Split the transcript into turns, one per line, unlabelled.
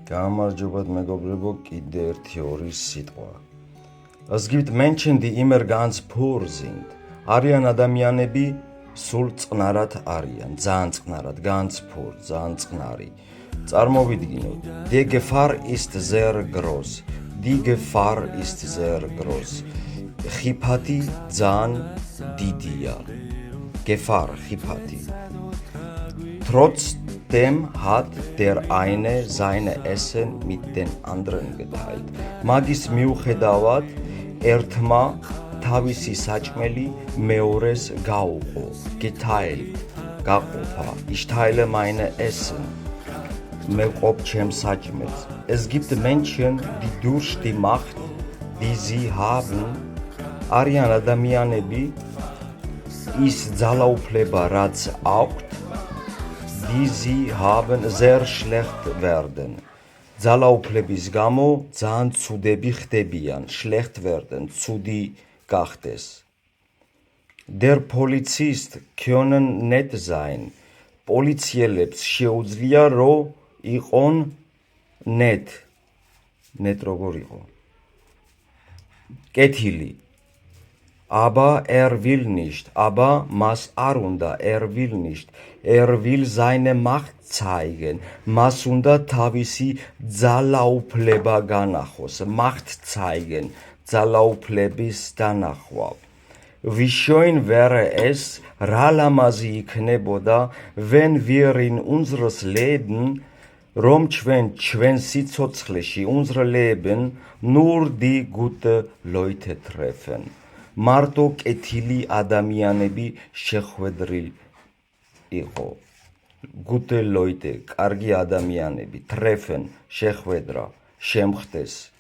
Გამარჯობათ მეგობრებო, კიდე ერთი ორი სიტყვა. Es gibt Menschen, die immer ganz pur sind. არიან ადამიანები სულ წყნარად არიან, ძალიან წყნარად, ganz pur, ძალიან წყნარი. წარმოვიდგინოთ, Die Gefahr ist sehr groß. Die Gefahr ist sehr groß. ხიფათი ძალიან დიდია. Gefahr, ხიფათი. Trotzdem hat der eine seine Essen mit den anderen geteilt. Magis მიუხედავად, ერთმა თავისი საჭმელი მეორეს გაუყო. Geteilt, გაყოფა. Ich teile meine Essen. მეყოფ ჩემს საჭმელს. Es gibt Menschen, die durch die Macht, die sie haben, არიან ადამიანები, ის ძალაუფლება, რაც აქვთ, die sie haben, sehr schlecht werden. ძალაუფლების გამო ძალიან ცუდები ხდებიან, schlecht werden, ცუდი გახდეს. Der Polizist können nett sein. პოლიციელებს შეუძლია, რომ იყონ nett. Nett როგორ იყო? კეთილი. Aber will nicht. Aber მას არ უნდა, will nicht. Will seine Macht zeigen. მას უნდა თავისი ძალაუფლება განახოს. Macht zeigen. ძალაუფლების დანახვა. Wie schön wäre es, რა ლამაზი იქნებოდა, wenn wir in unseres Leben, რომ ჩვენ სიცოცხლეში, unser Leben, nur die gute Leute treffen. მარტო კეთილი ადამიანები შეხვედრილ იყო. Gute Leute, კარგი ადამიანები, treffen, შეხვედრა, შემხდეს.